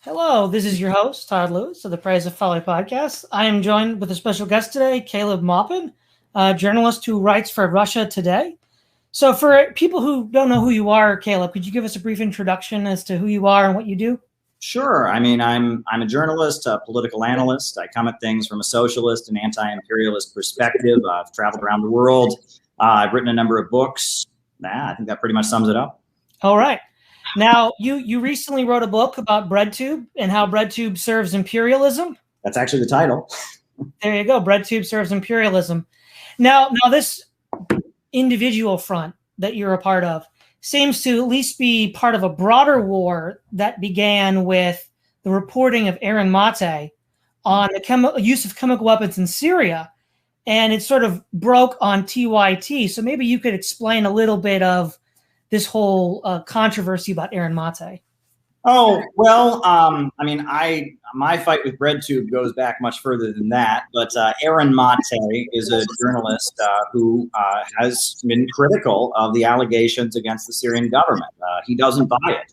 Hello, this is your host, Todd Lewis of the Praise of Folly podcast. I am joined with a special guest today, Caleb Maupin, a journalist who writes for Russia Today. So for people who don't know who you are, Caleb, could you give us a brief introduction as to who you are and what you do? Sure. I mean, I'm a journalist, a political analyst. I come at things from a socialist and anti-imperialist perspective. I've traveled around the world. I've written a number of books. I think that pretty much sums it up. All right. Now, you recently wrote a book about BreadTube and how BreadTube serves imperialism. That's actually the title. There you go. BreadTube serves imperialism. Now this individual front that you're a part of seems to at least be part of a broader war that began with the reporting of Aaron Mate on the use of chemical weapons in Syria, and it sort of broke on TYT. So maybe you could explain a little bit of this whole controversy about Aaron Mate. Oh, well, I mean, my fight with BreadTube goes back much further than that. But Aaron Mate is a journalist who has been critical of the allegations against the Syrian government. He doesn't buy it,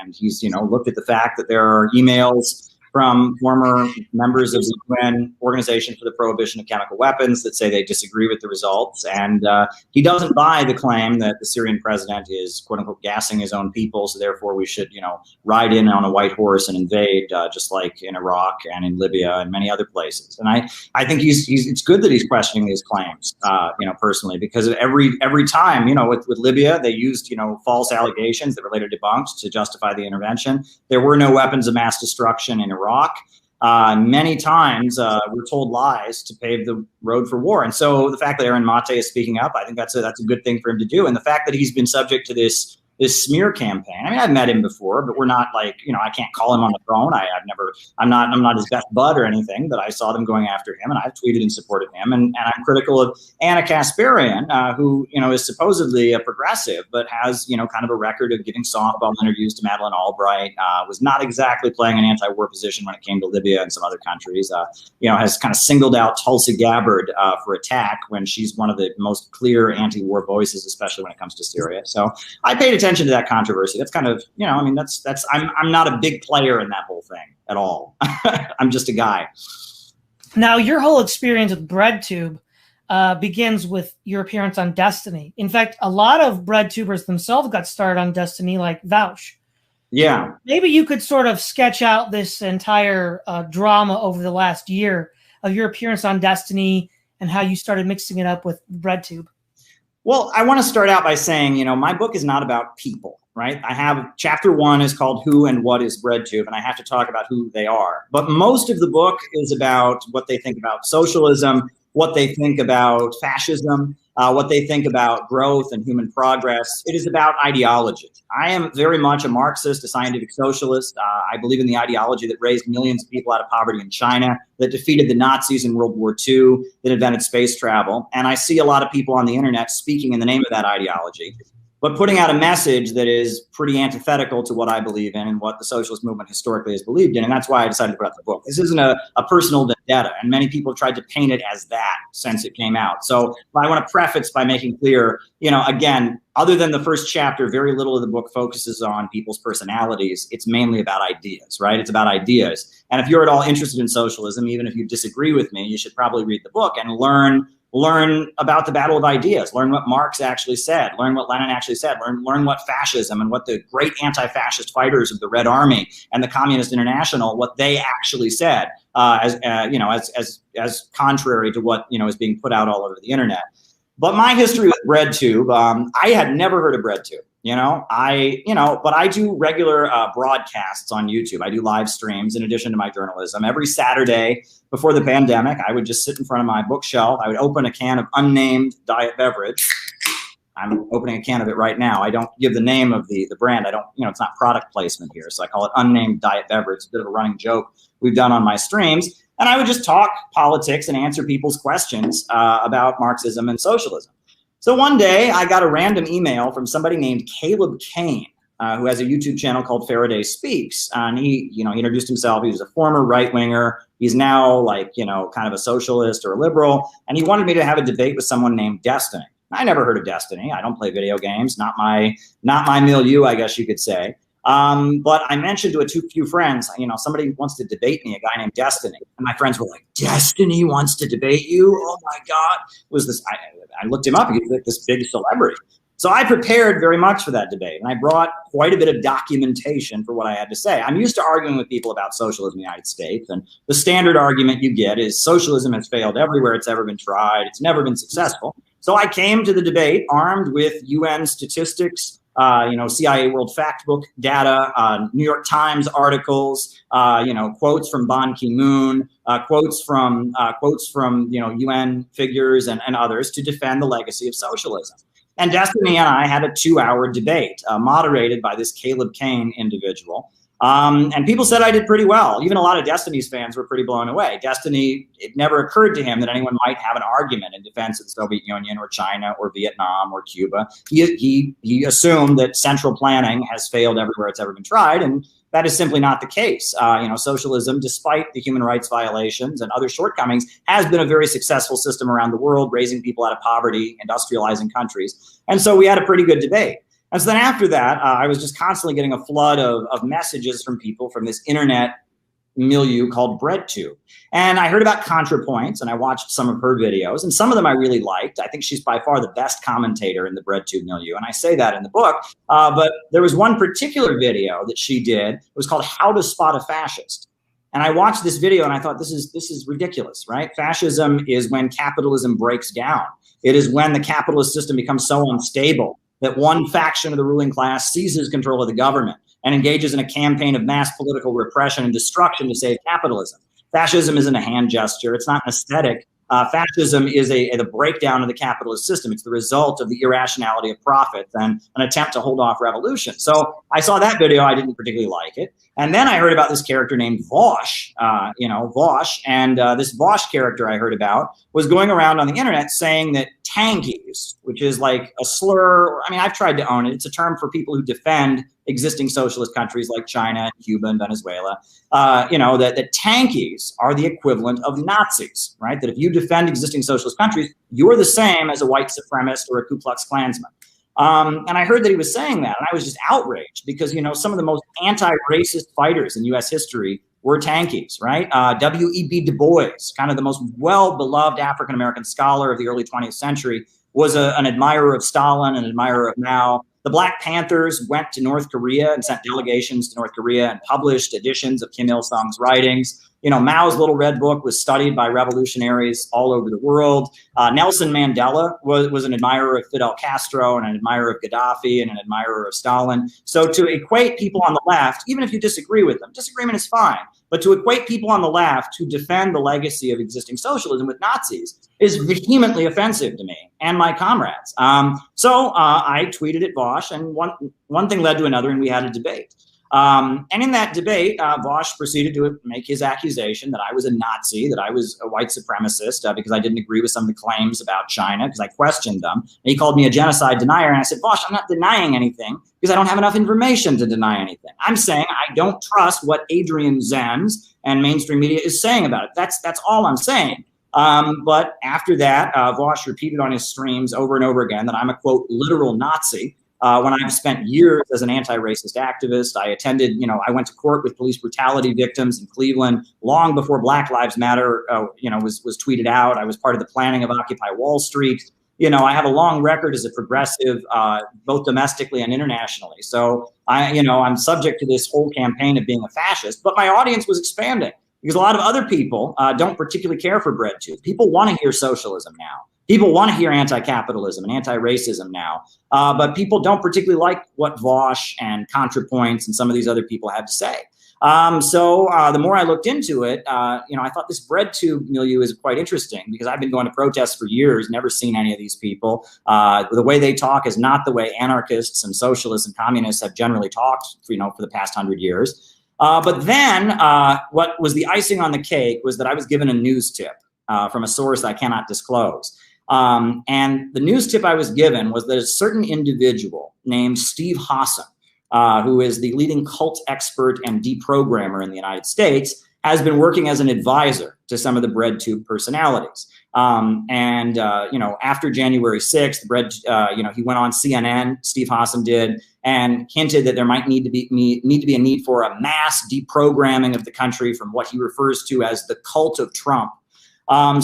and he's looked at the fact that there are emails from former members of the UN Organization for the Prohibition of Chemical Weapons that say they disagree with the results. And he doesn't buy the claim that the Syrian president is, quote unquote, gassing his own people. So therefore we should, ride in on a white horse and invade, just like in Iraq and in Libya and many other places. And I think it's good that he's questioning these claims, personally, because every time, with Libya, they used, false allegations that were later debunked to justify the intervention. There were no weapons of mass destruction in Iraq. Many times we're told lies to pave the road for war. And so the fact that Aaron Mate is speaking up, I think that's a good thing for him to do. And the fact that he's been subject to this smear campaign. I mean, I've met him before, but we're not like, I can't call him on the phone. I'm not his best bud or anything, but I saw them going after him and I've tweeted in support of him. And I'm critical of Anna Kasparian, who, is supposedly a progressive, but has, kind of a record of giving softball interviews to Madeleine Albright, was not exactly playing an anti-war position when it came to Libya and some other countries, has kind of singled out Tulsi Gabbard for attack when she's one of the most clear anti-war voices, especially when it comes to Syria. So I paid attention to that controversy. That's kind of, I'm not a big player in that whole thing at all. I'm just a guy. Now, your whole experience with BreadTube begins with your appearance on Destiny. In fact, a lot of BreadTubers themselves got started on Destiny, like Vouch. Yeah. Maybe you could sort of sketch out this entire drama over the last year of your appearance on Destiny and how you started mixing it up with BreadTube. Well, I want to start out by saying, my book is not about people, right? I have chapter 1 is called Who and What is BreadTube, and I have to talk about who they are. But most of the book is about what they think about socialism, what they think about fascism, what they think about growth and human progress. It is about ideology. I am very much a Marxist, a scientific socialist. I believe in the ideology that raised millions of people out of poverty in China, that defeated the Nazis in World War II, that invented space travel. And I see a lot of people on the internet speaking in the name of that ideology, but putting out a message that is pretty antithetical to what I believe in and what the socialist movement historically has believed in. And that's why I decided to put out the book. This isn't a personal vendetta, and many people have tried to paint it as that since it came out. So I want to preface by making clear, again, other than the first chapter, very little of the book focuses on people's personalities. It's mainly about ideas, right? It's about ideas. And if you're at all interested in socialism, even if you disagree with me, you should probably read the book and learn about the battle of ideas, learn what Marx actually said, learn what Lenin actually said, learn what fascism and what the great anti-fascist fighters of the Red Army and the Communist International, what they actually said, as contrary to what, is being put out all over the internet. But my history with BreadTube, I had never heard of BreadTube. But I do regular broadcasts on YouTube. I do live streams in addition to my journalism. Every Saturday before the pandemic, I would just sit in front of my bookshelf. I would open a can of unnamed diet beverage. I'm opening a can of it right now. I don't give the name of the brand. I don't, it's not product placement here. So I call it unnamed diet beverage. It's a bit of a running joke we've done on my streams. And I would just talk politics and answer people's questions about Marxism and socialism. So one day I got a random email from somebody named Caleb Kane, who has a YouTube channel called Faraday Speaks. And he introduced himself. He was a former right-winger. He's now kind of a socialist or a liberal. And he wanted me to have a debate with someone named Destiny. I never heard of Destiny. I don't play video games. Not my milieu, I guess you could say. But I mentioned to a few friends, somebody wants to debate me, a guy named Destiny. And my friends were like, Destiny wants to debate you? Oh my God. I looked him up. He was like this big celebrity. So I prepared very much for that debate, and I brought quite a bit of documentation for what I had to say. I'm used to arguing with people about socialism in the United States, and the standard argument you get is socialism has failed everywhere it's ever been tried. It's never been successful. So I came to the debate armed with UN statistics, CIA World Factbook data, New York Times articles, quotes from Ban Ki-moon, quotes from UN figures and others to defend the legacy of socialism. And Destiny and I had a 2-hour debate moderated by this Caleb Kane individual. And people said I did pretty well. Even a lot of Destiny's fans were pretty blown away. Destiny, it never occurred to him that anyone might have an argument in defense of the Soviet Union or China or Vietnam or Cuba. He assumed that central planning has failed everywhere it's ever been tried, and that is simply not the case. Socialism, despite the human rights violations and other shortcomings, has been a very successful system around the world, raising people out of poverty, industrializing countries. And so we had a pretty good debate. And so then after that, I was just constantly getting a flood of messages from people from this internet milieu called BreadTube. And I heard about ContraPoints, and I watched some of her videos, and some of them I really liked. I think she's by far the best commentator in the BreadTube milieu, and I say that in the book. But there was one particular video that she did. It was called How to Spot a Fascist. And I watched this video, and I thought, this is ridiculous, right? Fascism is when capitalism breaks down. It is when the capitalist system becomes so unstable that one faction of the ruling class seizes control of the government and engages in a campaign of mass political repression and destruction to save capitalism. Fascism isn't a hand gesture. It's not an aesthetic. Fascism is the breakdown of the capitalist system. It's the result of the irrationality of profits and an attempt to hold off revolution. So I saw that video. I didn't particularly like it. And then I heard about this character named Vosh, Vosh. And this Vosh character I heard about was going around on the internet saying that tankies, which is like a slur. I mean, I've tried to own it. It's a term for people who defend existing socialist countries like China, Cuba, and Venezuela. That tankies are the equivalent of Nazis, right? That if you defend existing socialist countries, you're the same as a white supremacist or a Ku Klux Klansman. And I heard that he was saying that, and I was just outraged because, some of the most anti-racist fighters in U.S. history were tankies, right? W.E.B. Du Bois, kind of the most well-beloved African-American scholar of the early 20th century, was an admirer of Stalin, an admirer of Mao. The Black Panthers went to North Korea and sent delegations to North Korea and published editions of Kim Il-sung's writings. Mao's Little Red Book was studied by revolutionaries all over the world. Nelson Mandela was an admirer of Fidel Castro and an admirer of Gaddafi and an admirer of Stalin. So to equate people on the left, even if you disagree with them, disagreement is fine. But to equate people on the left who defend the legacy of existing socialism with Nazis is vehemently offensive to me and my comrades. So I tweeted at Vosh, and one thing led to another, and we had a debate. And in that debate, Vosh proceeded to make his accusation that I was a Nazi, that I was a white supremacist because I didn't agree with some of the claims about China because I questioned them. And he called me a genocide denier. And I said, Vosh, I'm not denying anything because I don't have enough information to deny anything. I'm saying I don't trust what Adrian Zenz and mainstream media is saying about it. That's all I'm saying. But after that, Vosh repeated on his streams over and over again that I'm a, quote, literal Nazi. When I've spent years as an anti-racist activist, I attended, I went to court with police brutality victims in Cleveland long before Black Lives Matter, was tweeted out. I was part of the planning of Occupy Wall Street. I have a long record as a progressive, both domestically and internationally. So I'm subject to this whole campaign of being a fascist, but my audience was expanding because a lot of other people don't particularly care for BreadTube. People want to hear socialism now. People want to hear anti-capitalism and anti-racism now, but people don't particularly like what Vosh and ContraPoints and some of these other people have to say. So the more I looked into it, I thought this BreadTube milieu is quite interesting because I've been going to protests for years, never seen any of these people. The way they talk is not the way anarchists and socialists and communists have generally talked, for the past 100 years. But then what was the icing on the cake was that I was given a news tip from a source I cannot disclose. And the news tip I was given was that a certain individual named Steve Hassan, who is the leading cult expert and deprogrammer in the United States, has been working as an advisor to some of the BreadTube personalities. After January 6th, he went on CNN, Steve Hassan did, and hinted that there might need to be a need for a mass deprogramming of the country from what he refers to as the cult of Trump.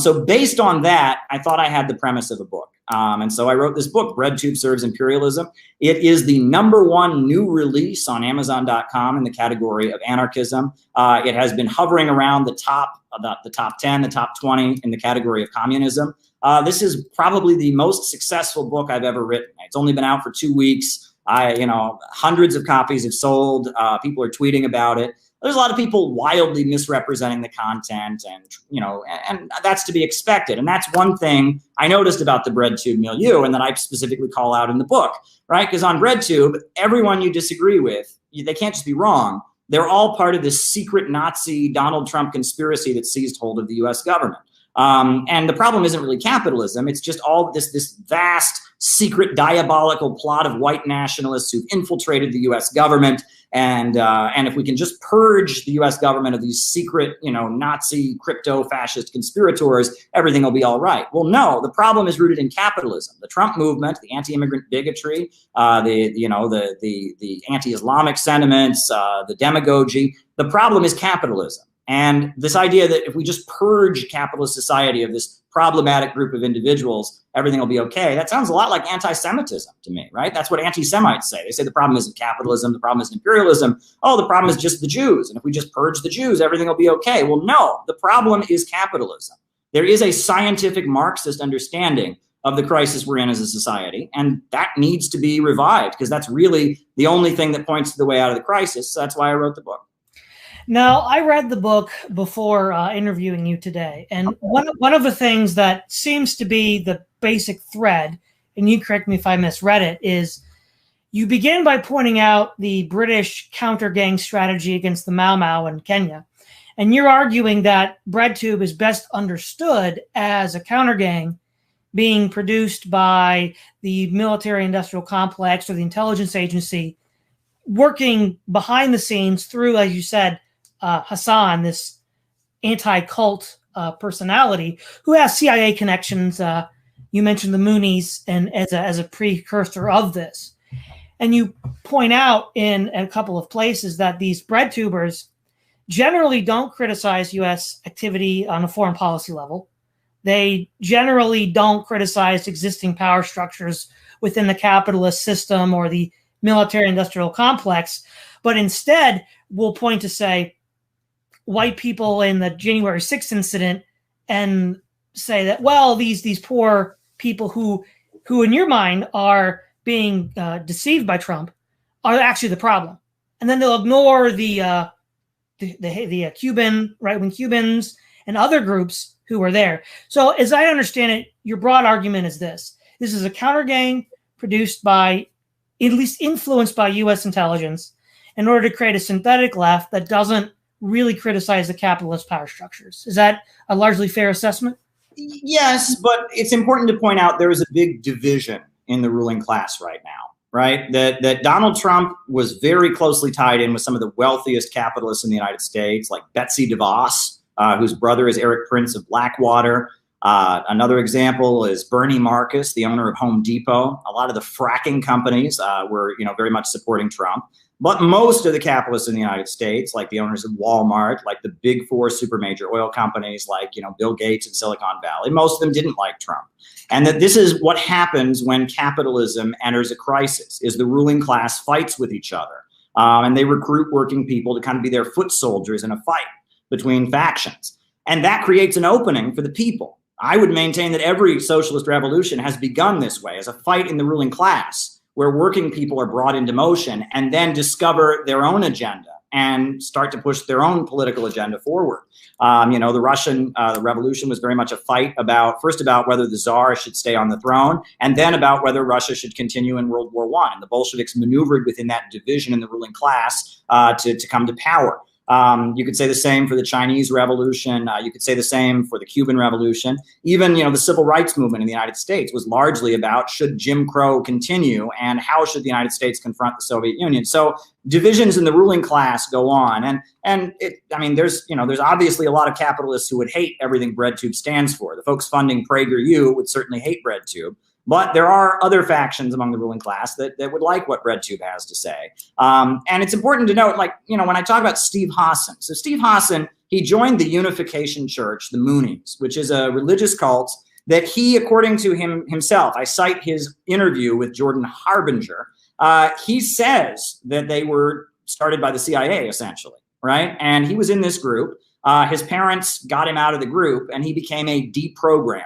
So based on that, I thought I had the premise of a book. And so I wrote this book, BreadTube Serves Imperialism. It is the #1 new release on Amazon.com in the category of anarchism. It has been hovering around the top 10, the top 20 in the category of communism. This is probably the most successful book I've ever written. It's only been out for 2 weeks. Hundreds of copies have sold. People are tweeting about it. There's a lot of people wildly misrepresenting the content, and that's to be expected. And that's one thing I noticed about the BreadTube milieu, and that I specifically call out in the book, right? Because on BreadTube, everyone you disagree with, they can't just be wrong. They're all part of this secret Nazi Donald Trump conspiracy that seized hold of the US government. And the problem isn't really capitalism. It's just all this vast, secret, diabolical plot of white nationalists who've infiltrated the US government. And if we can just purge the US government of these secret, Nazi crypto-fascist conspirators, everything will be all right. Well, no, the problem is rooted in capitalism. The Trump movement, the anti-immigrant bigotry, the anti-Islamic sentiments, the demagogy. The problem is capitalism. And this idea that if we just purge capitalist society of this problematic group of individuals, everything will be okay. That sounds a lot like anti-Semitism to me, right? That's what anti-Semites say. They say the problem isn't capitalism, the problem isn't imperialism. Oh, the problem is just the Jews. And if we just purge the Jews, everything will be okay. Well, no, the problem is capitalism. There is a scientific Marxist understanding of the crisis we're in as a society, and that needs to be revived because that's really the only thing that points to the way out of the crisis. So that's why I wrote the book. Now, I read the book before interviewing you today, and one of the things that seems to be the basic thread, and you correct me if I misread it, is you begin by pointing out the British counter-gang strategy against the Mau Mau in Kenya, and you're arguing that BreadTube is best understood as a counter-gang being produced by the military-industrial complex or the intelligence agency working behind the scenes through, as you said, Hassan, this anti-cult personality who has CIA connections. You mentioned the Moonies and as a precursor of this. And you point out in a couple of places that these BreadTubers generally don't criticize U.S. activity on a foreign policy level. They generally don't criticize existing power structures within the capitalist system or the military-industrial complex, but instead will point to, say, white people in the January 6th incident and say that, well, these poor people who in your mind are being deceived by Trump are actually the problem. And then they'll ignore the Cuban, right-wing Cubans and other groups who are there. So as I understand it, your broad argument is this. This is a counter-gang produced by, at least influenced by U.S. intelligence in order to create a synthetic left that doesn't really criticize the capitalist power structures. Is that a largely fair assessment? Yes, but it's important to point out there is a big division in the ruling class right now, right? That Donald Trump was very closely tied in with some of the wealthiest capitalists in the United States, like Betsy DeVos, whose brother is Eric Prince of Blackwater. Another example is Bernie Marcus, the owner of Home Depot. A lot of the fracking companies were, very much supporting Trump. But most of the capitalists in the United States, like the owners of Walmart, like the big four super major oil companies, like Bill Gates and Silicon Valley, most of them didn't like Trump. And that this is what happens when capitalism enters a crisis: is the ruling class fights with each other, and they recruit working people to kind of be their foot soldiers in a fight between factions, and that creates an opening for the people. I would maintain that every socialist revolution has begun this way, as a fight in the ruling class, where working people are brought into motion and then discover their own agenda and start to push their own political agenda forward. The Russian revolution was very much a fight first about whether the Tsar should stay on the throne, and then about whether Russia should continue in World War I. And the Bolsheviks maneuvered within that division in the ruling class to come to power. You could say the same for the Chinese Revolution. You could say the same for the Cuban Revolution. Even, the civil rights movement in the United States was largely about, should Jim Crow continue and how should the United States confront the Soviet Union? So divisions in the ruling class go on. There's obviously a lot of capitalists who would hate everything BreadTube stands for. The folks funding PragerU would certainly hate BreadTube. But there are other factions among the ruling class that would like what BreadTube has to say. And it's important to note, like, you know, when I talk about Steve Hassan, so Steve Hassan, he joined the Unification Church, the Moonies, which is a religious cult that he, according to himself, I cite his interview with Jordan Harbinger, he says that they were started by the CIA, essentially, right? And he was in this group. His parents got him out of the group, and he became a deprogrammer.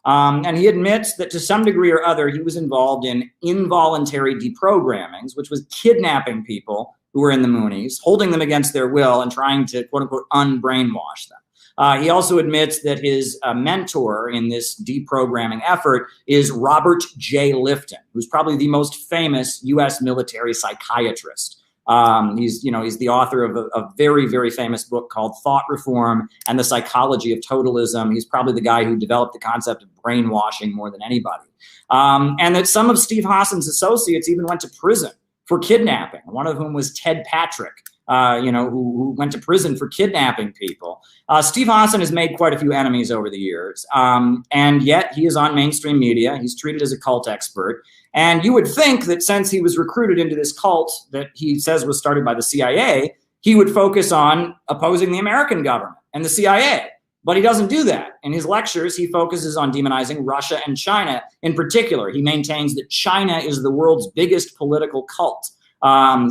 And he admits that to some degree or other, he was involved in involuntary deprogrammings, which was kidnapping people who were in the Moonies, holding them against their will and trying to, quote unquote, unbrainwash them. He also admits that his mentor in this deprogramming effort is Robert J. Lifton, who's probably the most famous U.S. military psychiatrist. He's the author of a very, very famous book called Thought Reform and the Psychology of Totalism. He's probably the guy who developed the concept of brainwashing more than anybody. And that some of Steve Hassan's associates even went to prison for kidnapping, one of whom was Ted Patrick, who went to prison for kidnapping people. Steve Hassan has made quite a few enemies over the years, and yet he is on mainstream media. He's treated as a cult expert. And you would think that since he was recruited into this cult that he says was started by the CIA, he would focus on opposing the American government and the CIA. But he doesn't do that. In his lectures, he focuses on demonizing Russia and China. In particular, he maintains that China is the world's biggest political cult.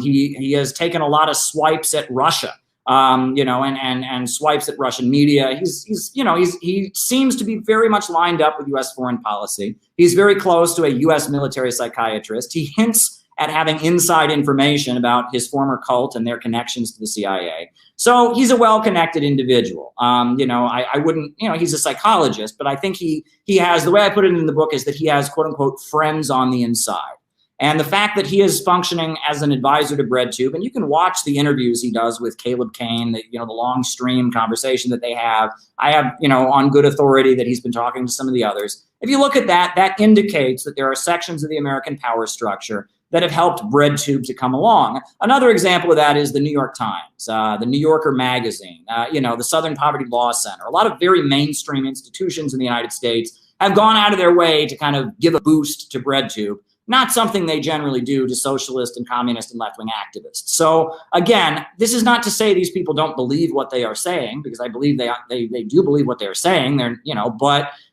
He has taken a lot of swipes at Russia, and swipes at Russian media. He seems to be very much lined up with U.S. foreign policy. He's very close to a U.S. military psychiatrist. He hints at having inside information about his former cult and their connections to the CIA. So he's a well-connected individual. I wouldn't, he's a psychologist, but I think he has, the way I put it in the book is that he has, quote unquote, friends on the inside. And the fact that he is functioning as an advisor to BreadTube, and you can watch the interviews he does with Caleb Kane, the long stream conversation that they have. I have, on good authority that he's been talking to some of the others. If you look at that, that indicates that there are sections of the American power structure that have helped BreadTube to come along. Another example of that is the New York Times, the New Yorker magazine, the Southern Poverty Law Center. A lot of very mainstream institutions in the United States have gone out of their way to kind of give a boost to BreadTube. Not something they generally do to socialist and communist and left-wing activists. So again, this is not to say these people don't believe what they are saying, because I believe they do believe what they're saying.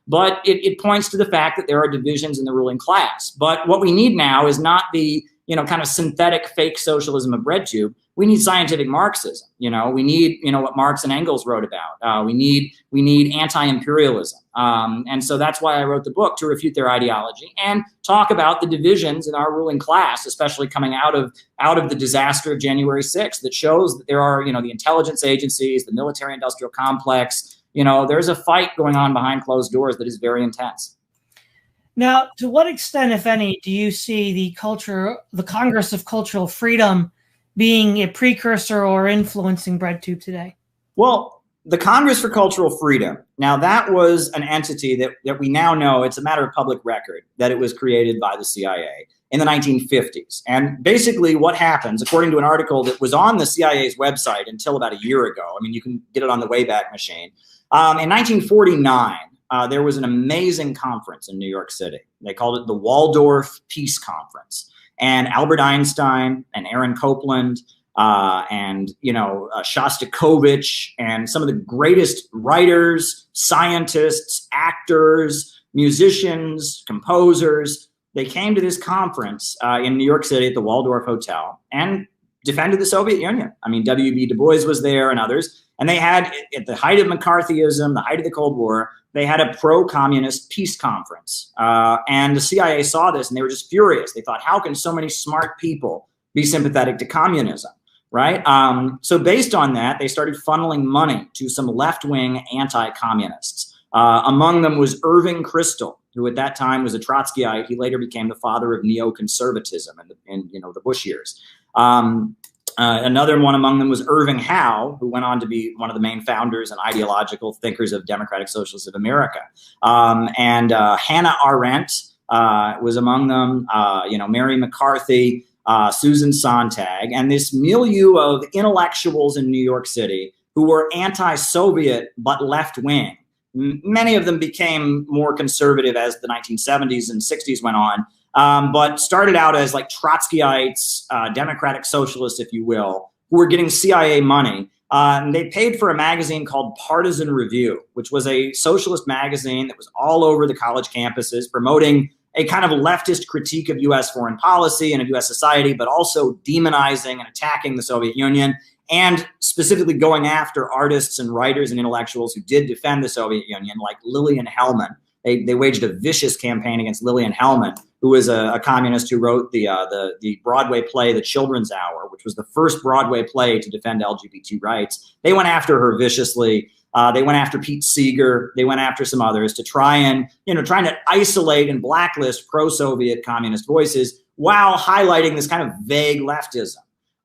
But it points to the fact that there are divisions in the ruling class. But what we need now is not the kind of synthetic fake socialism of BreadTube. We need scientific Marxism. We need what Marx and Engels wrote about. We need anti-imperialism. And so that's why I wrote the book, to refute their ideology and talk about the divisions in our ruling class, especially coming out of the disaster of January 6th, that shows that there are the intelligence agencies, the military-industrial complex. There's a fight going on behind closed doors that is very intense. Now, to what extent, if any, do you see the Congress of Cultural Freedom being a precursor or influencing BreadTube today? Well, the Congress for Cultural Freedom, now that was an entity that we now know, it's a matter of public record, that it was created by the CIA in the 1950s. And basically what happens, according to an article that was on the CIA's website until about a year ago, you can get it on the Wayback Machine, in 1949, there was an amazing conference in New York City. They called it the Waldorf Peace Conference. And Albert Einstein and Aaron Copland and Shostakovich and some of the greatest writers, scientists, actors, musicians, composers, they came to this conference in New York City at the Waldorf Hotel and defended the Soviet Union. W.B. Du Bois was there and others. And they had, at the height of McCarthyism, the height of the Cold War, they had a pro-communist peace conference. And the CIA saw this and they were just furious. They thought, how can so many smart people be sympathetic to communism, right? So based on that, they started funneling money to some left-wing anti-communists. Among them was Irving Kristol, who at that time was a Trotskyite. He later became the father of neoconservatism in the Bush years. Another one among them was Irving Howe, who went on to be one of the main founders and ideological thinkers of Democratic Socialists of America. And Hannah Arendt was among them, Mary McCarthy, Susan Sontag, and this milieu of intellectuals in New York City who were anti-Soviet but left-wing. Many of them became more conservative as the 1970s and 60s went on, but started out as like Trotskyites, democratic socialists, if you will, who were getting CIA money. And they paid for a magazine called Partisan Review, which was a socialist magazine that was all over the college campuses, promoting a kind of leftist critique of U.S. foreign policy and of U.S. society, but also demonizing and attacking the Soviet Union, and specifically going after artists and writers and intellectuals who did defend the Soviet Union, like Lillian Hellman. They waged a vicious campaign against Lillian Hellman, who was a communist who wrote the Broadway play The Children's Hour, which was the first Broadway play to defend LGBT rights. They went after her viciously. They went after Pete Seeger. They went after some others to trying to isolate and blacklist pro-Soviet communist voices while highlighting this kind of vague leftism.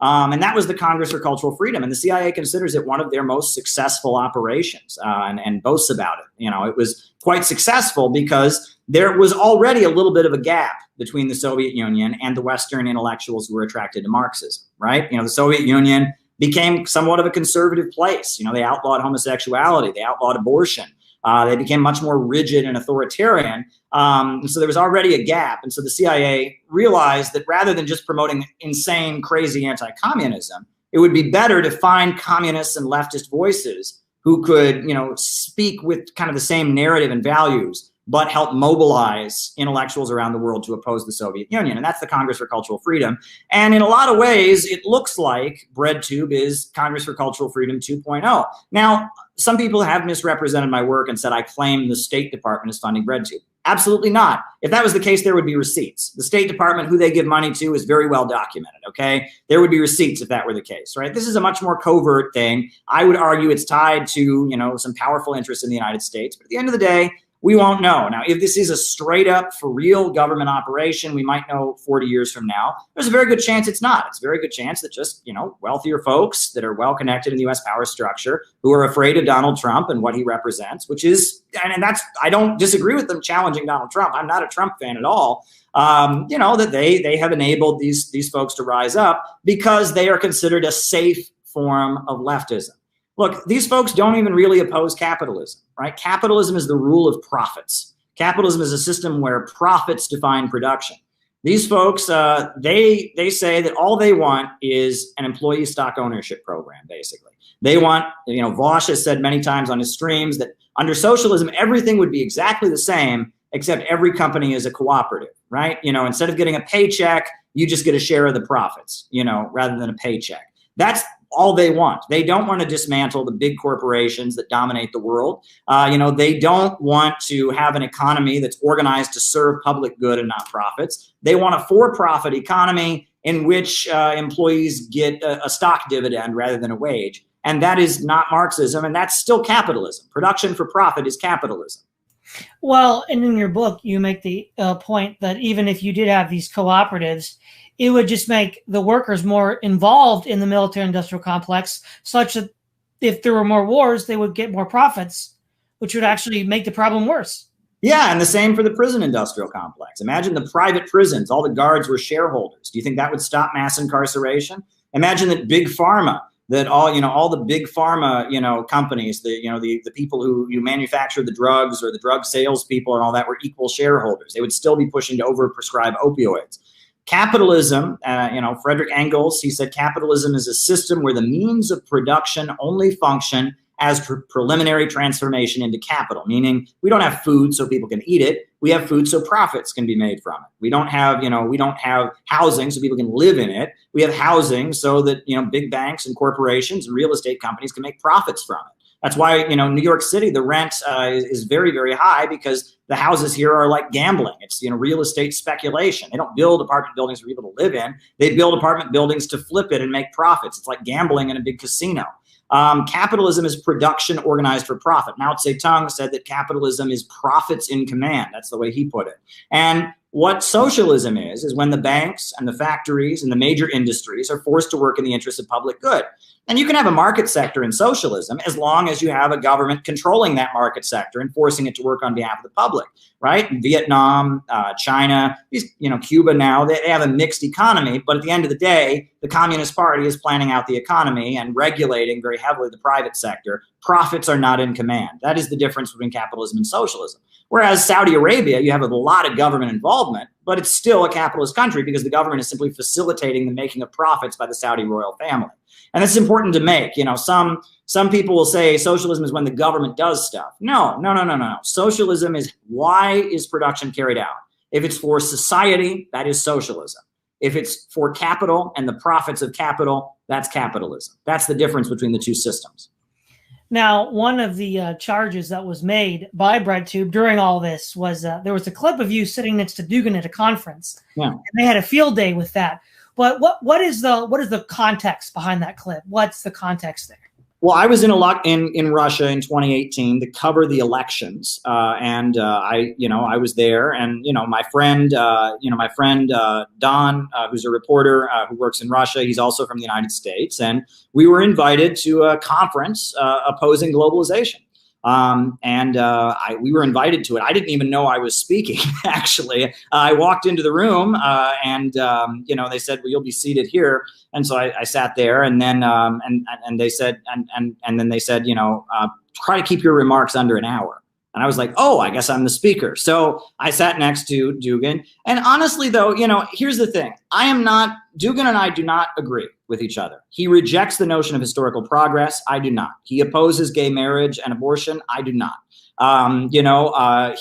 And that was the Congress for Cultural Freedom. And the CIA considers it one of their most successful operations and boasts about it. It was quite successful because there was already a little bit of a gap between the Soviet Union and the Western intellectuals who were attracted to Marxism, right? The Soviet Union became somewhat of a conservative place. They outlawed homosexuality. They outlawed abortion. They became much more rigid and authoritarian. And so there was already a gap. And so the CIA realized that rather than just promoting insane, crazy anti-communism, it would be better to find communists and leftist voices who could, speak with kind of the same narrative and values, but help mobilize intellectuals around the world to oppose the Soviet Union. And that's the Congress for Cultural Freedom. And in a lot of ways, it looks like BreadTube is Congress for Cultural Freedom 2.0. Now, some people have misrepresented my work and said I claim the State Department is funding BreadTube. Absolutely not. If that was the case, there would be receipts. The State Department, who they give money to, is very well documented, okay? There would be receipts if that were the case, right? This is a much more covert thing. I would argue it's tied to, some powerful interests in the United States. But at the end of the day, we won't know. Now, if this is a straight up for real government operation, we might know 40 years from now. There's a very good chance it's not. It's a very good chance that just, wealthier folks that are well connected in the U.S. power structure who are afraid of Donald Trump and what he represents, which is, and that's, I don't disagree with them challenging Donald Trump. I'm not a Trump fan at all. That they have enabled these folks to rise up because they are considered a safe form of leftism. Look, these folks don't even really oppose capitalism, right? Capitalism is the rule of profits. Capitalism is a system where profits define production. These folks, they say that all they want is an employee stock ownership program, basically. They want, Vosh has said many times on his streams that under socialism, everything would be exactly the same, except every company is a cooperative, right? Instead of getting a paycheck, you just get a share of the profits, rather than a paycheck. That's all they want. They don't want to dismantle the big corporations that dominate the world. They don't want to have an economy that's organized to serve public good and not profits. They want a for-profit economy in which employees get a stock dividend rather than a wage. And that is not Marxism, and that's still capitalism. Production for profit is capitalism. Well, and in your book, you make the point that even if you did have these cooperatives, it would just make the workers more involved in the military-industrial complex, such that if there were more wars, they would get more profits, which would actually make the problem worse. Yeah, and the same for the prison-industrial complex. Imagine the private prisons, all the guards were shareholders. Do you think that would stop mass incarceration? Imagine that big pharma, that all the big pharma, companies, the people who manufacture the drugs or the drug salespeople and all that were equal shareholders. They would still be pushing to overprescribe opioids. Capitalism, Frederick Engels, he said capitalism is a system where the means of production only function as preliminary transformation into capital, meaning we don't have food so people can eat it. We have food so profits can be made from it. We don't have housing so people can live in it. We have housing so that, big banks and corporations and real estate companies can make profits from it. That's why, New York City, the rent is very, very high because the houses here are like gambling. It's, real estate speculation. They don't build apartment buildings for people to live in. They build apartment buildings to flip it and make profits. It's like gambling in a big casino. Capitalism is production organized for profit. Mao Zedong said that capitalism is profits in command. That's the way he put it. And what socialism is when the banks and the factories and the major industries are forced to work in the interest of public good. And you can have a market sector in socialism as long as you have a government controlling that market sector and forcing it to work on behalf of the public, right? Vietnam, China, Cuba now, they have a mixed economy, but at the end of the day, the Communist Party is planning out the economy and regulating very heavily the private sector. Profits are not in command. That is the difference between capitalism and socialism. Whereas Saudi Arabia, you have a lot of government involvement, but it's still a capitalist country because the government is simply facilitating the making of profits by the Saudi royal family. And it's important to make, some people will say socialism is when the government does stuff. No. Socialism is why is production carried out? If it's for society, that is socialism. If it's for capital and the profits of capital, that's capitalism. That's the difference between the two systems. Now, one of the charges that was made by BreadTube during all this was there was a clip of you sitting next to Dugin at a conference. Yeah. And they had a field day with that. But what is the context behind that clip? What's the context there? Well, I was in Russia in 2018 to cover the elections, and I was there, and my friend Don, who's a reporter who works in Russia, he's also from the United States, and we were invited to a conference opposing globalization. We were invited to it. I didn't even know I was speaking. Actually, I walked into the room, and they said, "Well, you'll be seated here." And so I sat there, and then they said, try to keep your remarks under an hour. And I was like, oh, I guess I'm the speaker. So I sat next to Dugin. And honestly, though, here's the thing. Dugin and I do not agree with each other. He rejects the notion of historical progress. I do not. He opposes gay marriage and abortion. I do not.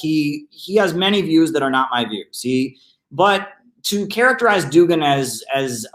He has many views that are not my views. But to characterize Dugin as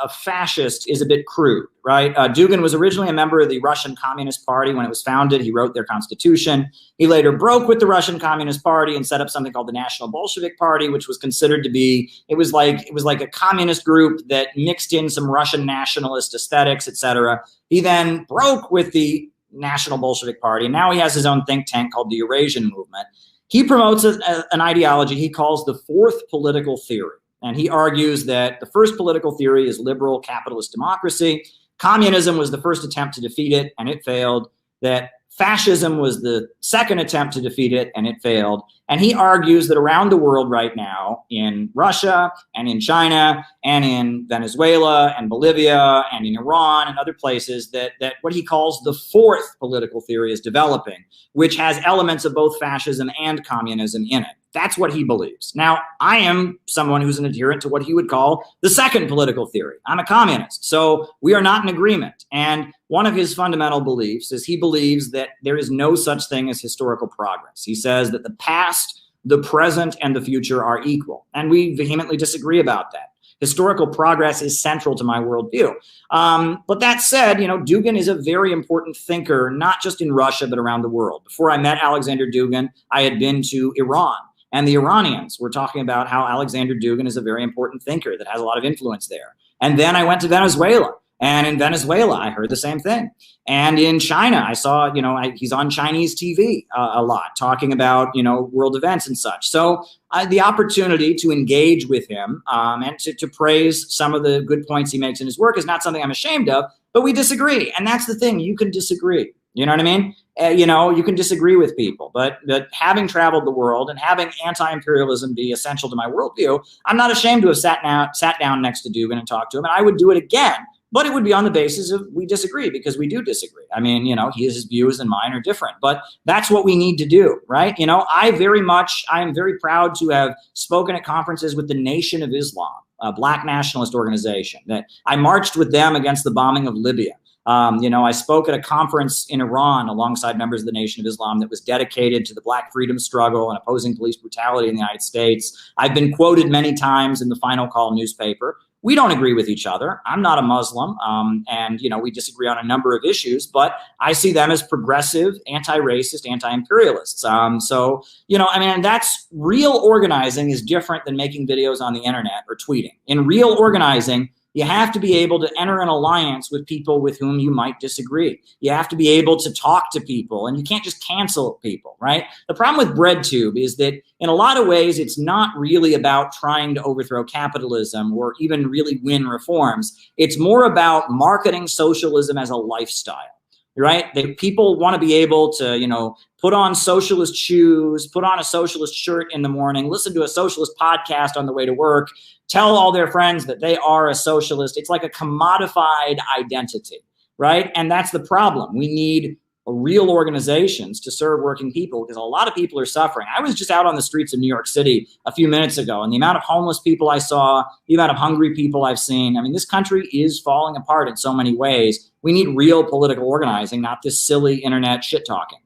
a fascist is a bit crude, right? Dugin was originally a member of the Russian Communist Party when it was founded. He wrote their constitution. He later broke with the Russian Communist Party and set up something called the National Bolshevik Party, which was considered to be, it was like a communist group that mixed in some Russian nationalist aesthetics, etc. He then broke with the National Bolshevik Party, and now he has his own think tank called the Eurasian Movement. He promotes an ideology he calls the fourth political theory. And he argues that the first political theory is liberal capitalist democracy. Communism was the first attempt to defeat it, and it failed. That fascism was the second attempt to defeat it, and it failed. And he argues that around the world right now, in Russia and in China and in Venezuela and Bolivia and in Iran and other places, that what he calls the fourth political theory is developing, which has elements of both fascism and communism in it. That's what he believes. Now, I am someone who's an adherent to what he would call the second political theory. I'm a communist, so we are not in agreement. And one of his fundamental beliefs is he believes that there is no such thing as historical progress. He says that the past, the present, and the future are equal. And we vehemently disagree about that. Historical progress is central to my worldview. But that said, Dugin is a very important thinker, not just in Russia, but around the world. Before I met Alexander Dugin, I had been to Iran. And the Iranians were talking about how Alexander Dugin is a very important thinker that has a lot of influence there. And then I went to Venezuela. And in Venezuela, I heard the same thing. And in China, I saw, he's on Chinese TV a lot, talking about, world events and such. So the opportunity to engage with him and to praise some of the good points he makes in his work is not something I'm ashamed of, but we disagree. And that's the thing. You can disagree. You know what I mean? You can disagree with people, but having traveled the world and having anti-imperialism be essential to my worldview, I'm not ashamed to have sat down next to Dugin and talked to him, and I would do it again. But it would be on the basis of we disagree, because we do disagree. I mean, his views and mine are different, but that's what we need to do, right? I am very proud to have spoken at conferences with the Nation of Islam, a black nationalist organization, that I marched with them against the bombing of Libya. I spoke at a conference in Iran alongside members of the Nation of Islam that was dedicated to the black freedom struggle and opposing police brutality in the United States. I've been quoted many times in the Final Call newspaper. We don't agree with each other. I'm not a Muslim, and we disagree on a number of issues, but I see them as progressive, anti-racist, anti-imperialists. And that's real organizing is different than making videos on the internet or tweeting. In real organizing, you have to be able to enter an alliance with people with whom you might disagree. You have to be able to talk to people, and you can't just cancel people, right? The problem with BreadTube is that in a lot of ways, it's not really about trying to overthrow capitalism or even really win reforms. It's more about marketing socialism as a lifestyle. right? People want to be able to, you know, put on socialist shoes, put on a socialist shirt in the morning, listen to a socialist podcast on the way to work, tell all their friends that they are a socialist. It's like a commodified identity, right? And that's the problem. We need real organizations to serve working people, because a lot of people are suffering. I was just out on the streets of New York City a few minutes ago, and the amount of homeless people I saw, the amount of hungry people I've seen, I mean, this country is falling apart in so many ways. We need real political organizing, not this silly internet shit talking.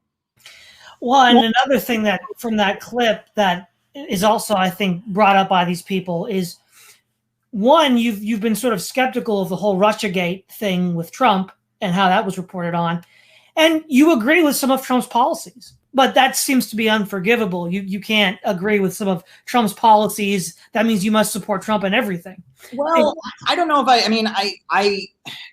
Well, and another thing that from that clip that is also, I think, brought up by these people is, one, you've been sort of skeptical of the whole Russiagate thing with Trump and how that was reported on. And you agree with some of Trump's policies, but that seems to be unforgivable. You can't agree with some of Trump's policies. That means you must support Trump in everything. Well, I don't know if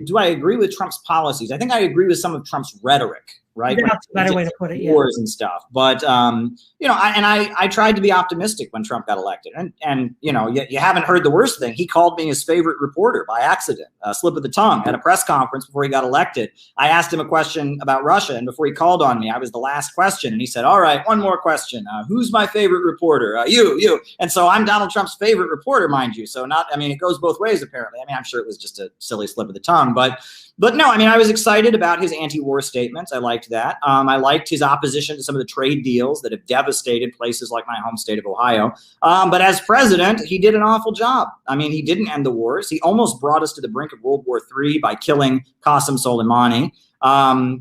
do I agree with Trump's policies? I think I agree with some of Trump's rhetoric, right? That's a better way to put it. Wars and stuff. But, you know, I tried to be optimistic when Trump got elected. And you know, you haven't heard the worst thing. He called me his favorite reporter by accident, a slip of the tongue at a press conference before he got elected. I asked him a question about Russia, and before he called on me, I was the last question. And he said, all right, one more question. Who's my favorite reporter? You. And so I'm Donald Trump's favorite reporter, mind you. So it goes both ways, apparently. I mean, I'm sure it was just a silly slip of the tongue, but no, I mean, I was excited about his anti-war statements. I liked that. I liked his opposition to some of the trade deals that have devastated places like my home state of Ohio. But as president, he did an awful job. I mean, he didn't end the wars. He almost brought us to the brink of World War III by killing Qasem Soleimani.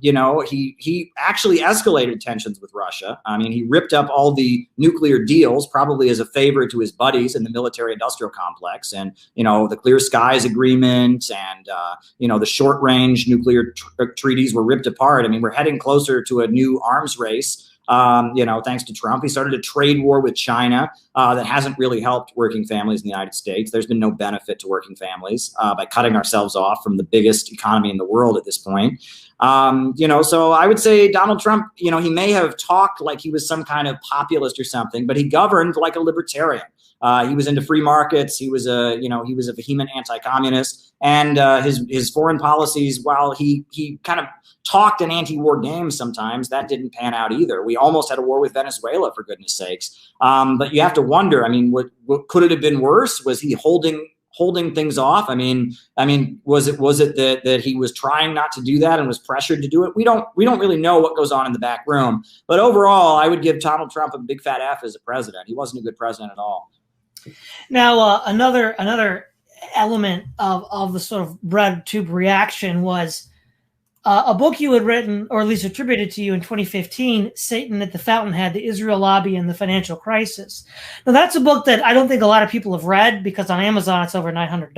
You know, he actually escalated tensions with Russia. I mean, he ripped up all the nuclear deals, probably as a favor to his buddies in the military-industrial complex. And, you know, the Clear Skies Agreement and, you know, the short-range nuclear treaties were ripped apart. I mean, we're heading closer to a new arms race. You know, thanks to Trump. He started a trade war with China that hasn't really helped working families in the United States. There's been no benefit to working families by cutting ourselves off from the biggest economy in the world at this point. You know, so I would say Donald Trump, you know, he may have talked like he was some kind of populist or something, but he governed like a libertarian. He was into free markets. He was a vehement anti-communist, and his foreign policies, while he kind of talked an anti-war game sometimes, that didn't pan out either. We almost had a war with Venezuela, for goodness sakes. But you have to wonder, I mean, what could it have been worse? Was he holding things off? I mean, was it that he was trying not to do that and was pressured to do it? We don't really know what goes on in the back room. But overall, I would give Donald Trump a big fat F as a president. He wasn't a good president at all. Now, another element of the sort of BreadTube reaction was a book you had written, or at least attributed to you in 2015, Satan at the Fountainhead, the Israel Lobby and the Financial Crisis. Now, that's a book that I don't think a lot of people have read, because on Amazon it's over $900.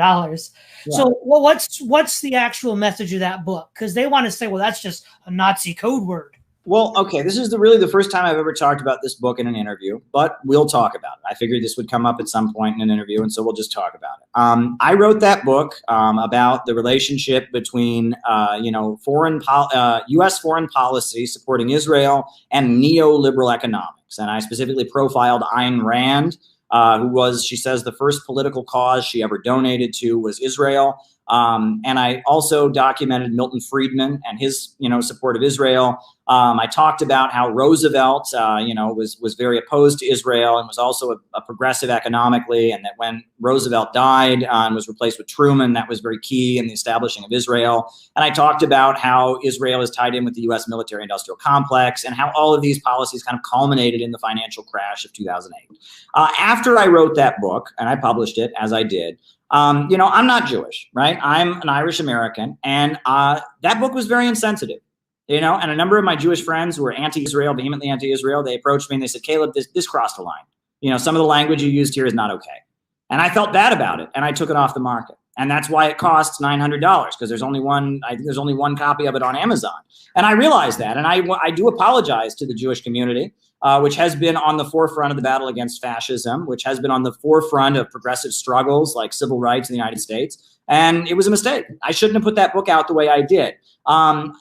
Yeah. So what's the actual message of that book? Because they want to say, well, that's just a Nazi code word. Well, okay, this is really the first time I've ever talked about this book in an interview, but we'll talk about it. I figured this would come up at some point in an interview, and so we'll just talk about it. I wrote that book about the relationship between, you know, U.S. foreign policy supporting Israel and neoliberal economics. And I specifically profiled Ayn Rand, who was, she says, the first political cause she ever donated to was Israel. And I also documented Milton Friedman and his, you know, support of Israel. I talked about how Roosevelt, you know, was very opposed to Israel and was also a progressive economically, and that when Roosevelt died and was replaced with Truman, that was very key in the establishing of Israel. And I talked about how Israel is tied in with the U.S. military-industrial complex and how all of these policies kind of culminated in the financial crash of 2008. After I wrote that book, and I published it as I did, you know, I'm not Jewish, right? I'm an Irish American, and that book was very insensitive, you know, and a number of my Jewish friends who were anti-Israel, vehemently anti-Israel, they approached me and they said, Caleb, this crossed a line. You know, some of the language you used here is not okay. And I felt bad about it, and I took it off the market. And that's why it costs $900, because there's only one copy of it on Amazon. And I realized that, and I do apologize to the Jewish community, which has been on the forefront of the battle against fascism, which has been on the forefront of progressive struggles like civil rights in the United States. And it was a mistake. I shouldn't have put that book out the way I did.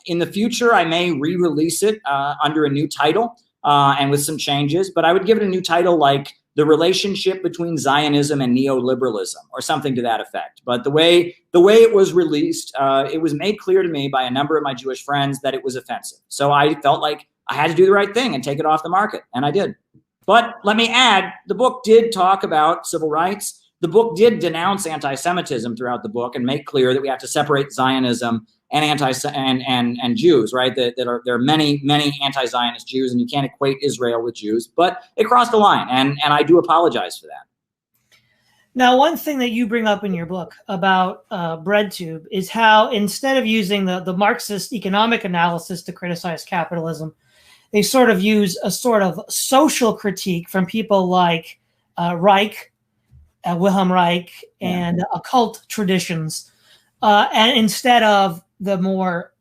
In the future, I may re-release it under a new title and with some changes, but I would give it a new title like the relationship between Zionism and neoliberalism, or something to that effect. But the way it was released, it was made clear to me by a number of my Jewish friends that it was offensive. So I felt like I had to do the right thing and take it off the market, and I did. But let me add, the book did talk about civil rights. The book did denounce anti-Semitism throughout the book and make clear that we have to separate Zionism and and Jews, right? There are many anti-Zionist Jews, and you can't equate Israel with Jews. But it crossed the line, and I do apologize for that. Now, one thing that you bring up in your book about BreadTube is how instead of using the Marxist economic analysis to criticize capitalism, they sort of use a sort of social critique from people like Reich, Wilhelm Reich, and occult traditions, and instead of the more,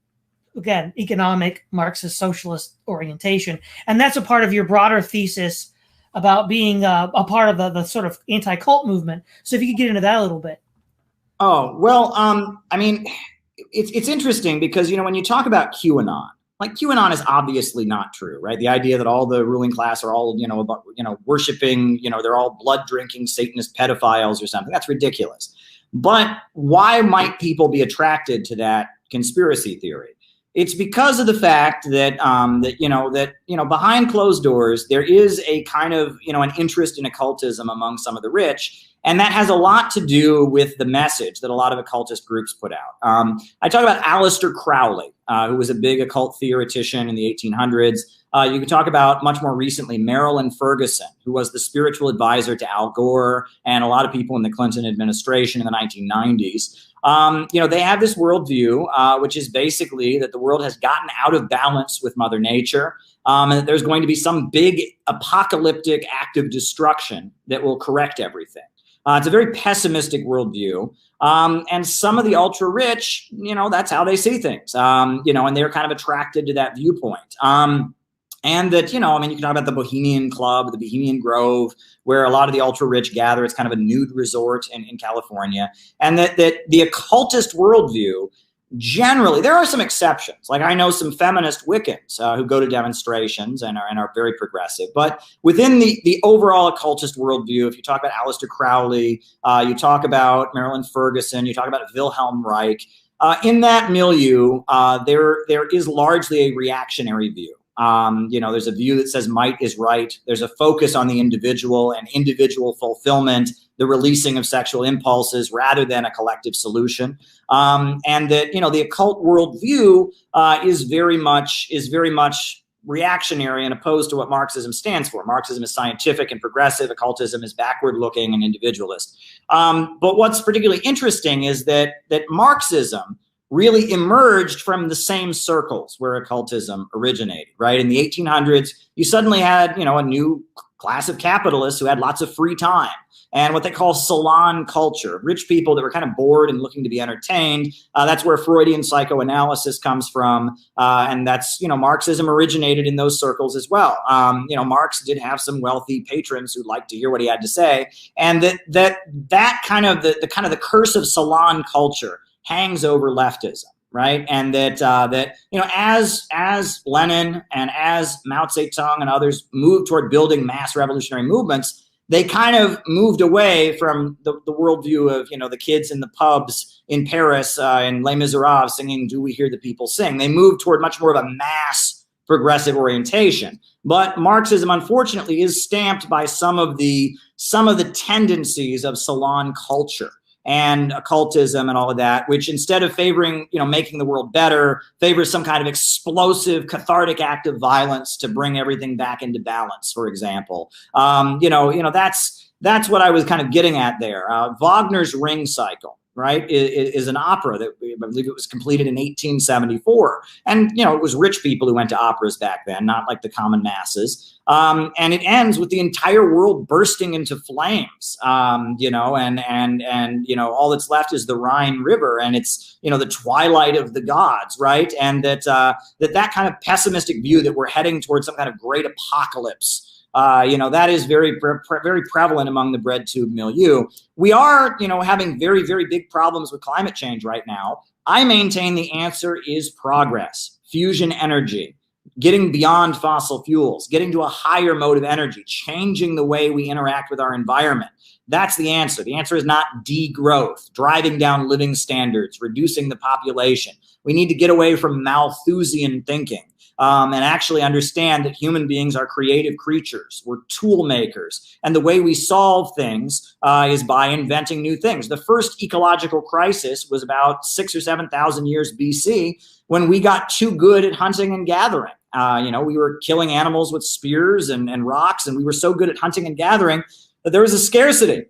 again, economic Marxist socialist orientation. And that's a part of your broader thesis about being a part of the sort of anti-cult movement. So if you could get into that a little bit. Oh, well, I mean, it's interesting because, you know, when you talk about QAnon, like QAnon is obviously not true, right? The idea that all the ruling class are all, worshiping, they're all blood drinking Satanist pedophiles or something. That's ridiculous. But why might people be attracted to that conspiracy theory? It's because of the fact that behind closed doors there is a kind of an interest in occultism among some of the rich, and that has a lot to do with the message that a lot of occultist groups put out. I talk about Aleister Crowley, who was a big occult theoretician in the 1800s. You can talk about much more recently Marilyn Ferguson, who was the spiritual advisor to Al Gore and a lot of people in the Clinton administration in the 1990s. They have this worldview, which is basically that the world has gotten out of balance with Mother Nature, and that there's going to be some big apocalyptic act of destruction that will correct everything. It's a very pessimistic worldview. And some of the ultra rich, that's how they see things, and they're kind of attracted to that viewpoint. And that, you can talk about the Bohemian Club, the Bohemian Grove, where a lot of the ultra-rich gather. It's kind of a nude resort in California. And that the occultist worldview, generally, there are some exceptions. Like I know some feminist Wiccans who go to demonstrations and are very progressive. But within the overall occultist worldview, if you talk about Aleister Crowley, you talk about Marilyn Ferguson, you talk about Wilhelm Reich, in that milieu, there is largely a reactionary view. There's a view that says might is right. There's a focus on the individual and individual fulfillment, the releasing of sexual impulses rather than a collective solution. And that, the occult worldview is very much reactionary and opposed to what Marxism stands for. Marxism is scientific and progressive. Occultism is backward looking and individualist. But what's particularly interesting is that Marxism really emerged from the same circles where occultism originated, right? In the 1800s, you suddenly had, a new class of capitalists who had lots of free time and what they call salon culture, rich people that were kind of bored and looking to be entertained. That's where Freudian psychoanalysis comes from. And that's, Marxism originated in those circles as well. Marx did have some wealthy patrons who liked to hear what he had to say. And that kind of the curse of salon culture hangs over leftism, right? And that as Lenin and as Mao Zedong and others moved toward building mass revolutionary movements, they kind of moved away from the worldview of the kids in the pubs in Paris in Les Miserables singing "Do We Hear the People Sing." They moved toward much more of a mass progressive orientation. But Marxism, unfortunately, is stamped by some of the tendencies of salon culture and occultism and all of that, which instead of favoring, making the world better, favors some kind of explosive, cathartic act of violence to bring everything back into balance, for example. That's what I was kind of getting at there. Wagner's Ring Cycle, right, is an opera that I believe it was completed in 1874. And, it was rich people who went to operas back then, not like the common masses. And it ends with the entire world bursting into flames, and all that's left is the Rhine River, and it's, the twilight of the gods, right? And that kind of pessimistic view that we're heading towards some kind of great apocalypse, that is very prevalent among the BreadTube milieu. We are, having very, very big problems with climate change right now. I maintain the answer is progress, fusion energy, getting beyond fossil fuels, getting to a higher mode of energy, changing the way we interact with our environment. That's the answer. The answer is not degrowth, driving down living standards, reducing the population. We need to get away from Malthusian thinking. And actually understand that human beings are creative creatures. We're tool makers. And the way we solve things is by inventing new things. The first ecological crisis was about 6,000 or 7,000 years BC when we got too good at hunting and gathering. We were killing animals with spears and rocks, and we were so good at hunting and gathering that there was a scarcity.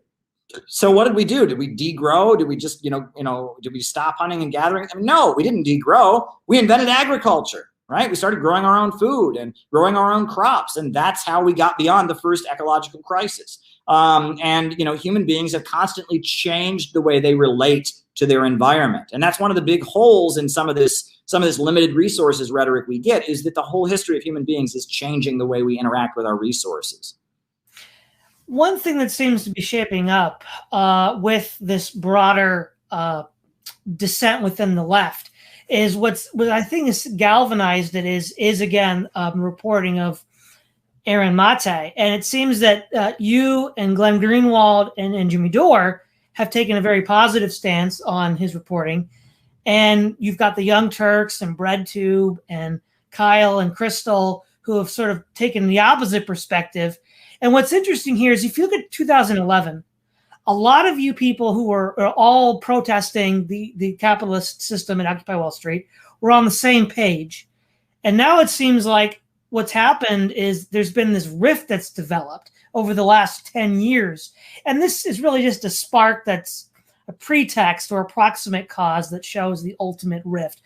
So what did we do? Did we degrow? Did we just, did we stop hunting and gathering? I mean, no, we didn't degrow. We invented agriculture. Right? We started growing our own food and growing our own crops. And that's how we got beyond the first ecological crisis. Human beings have constantly changed the way they relate to their environment. And that's one of the big holes in some of this limited resources rhetoric we get, is that the whole history of human beings is changing the way we interact with our resources. One thing that seems to be shaping up with this broader dissent within the left is what I think is galvanized. It is again reporting of Aaron Mate, and it seems that you and Glenn Greenwald and Jimmy Dore have taken a very positive stance on his reporting, and you've got the Young Turks and BreadTube and Kyle and Crystal who have sort of taken the opposite perspective. And what's interesting here is if you look at 2011. A lot of you people who are all protesting the capitalist system at Occupy Wall Street were on the same page. And now it seems like what's happened is there's been this rift that's developed over the last 10 years. And this is really just a spark that's a pretext or a proximate cause that shows the ultimate rift.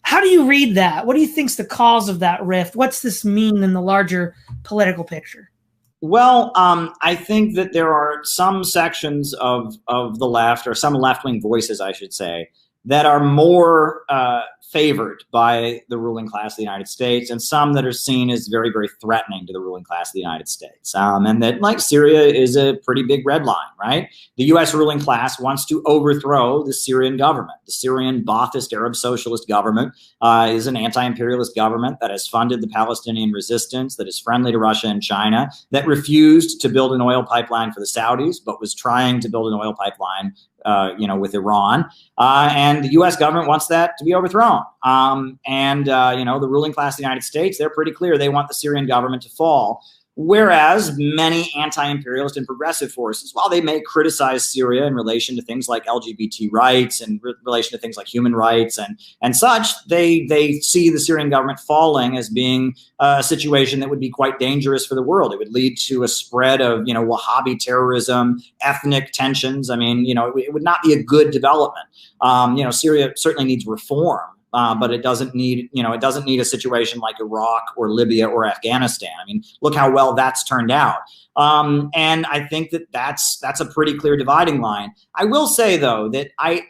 How do you read that? What do you think's the cause of that rift? What's this mean in the larger political picture? Well, I think that there are some sections of the left, or some left-wing voices, I should say, that are more favored by the ruling class of the United States, and some that are seen as very, very threatening to the ruling class of the United States. And that, like Syria, is a pretty big red line, right? The U.S. ruling class wants to overthrow the Syrian government. The Syrian Ba'athist Arab socialist government is an anti-imperialist government that has funded the Palestinian resistance, that is friendly to Russia and China, that refused to build an oil pipeline for the Saudis, but was trying to build an oil pipeline with Iran. And the U.S. government wants that to be overthrown. The ruling class of the United States, they're pretty clear. They want the Syrian government to fall. Whereas many anti-imperialist and progressive forces, while they may criticize Syria in relation to things like LGBT rights and relation to things like human rights and such, they see the Syrian government falling as being a situation that would be quite dangerous for the world. It would lead to a spread of, Wahhabi terrorism, ethnic tensions. I mean, it would not be a good development. Syria certainly needs reform. But it doesn't need, a situation like Iraq or Libya or Afghanistan. I mean, look how well that's turned out. And I think that's a pretty clear dividing line. I will say, though, that I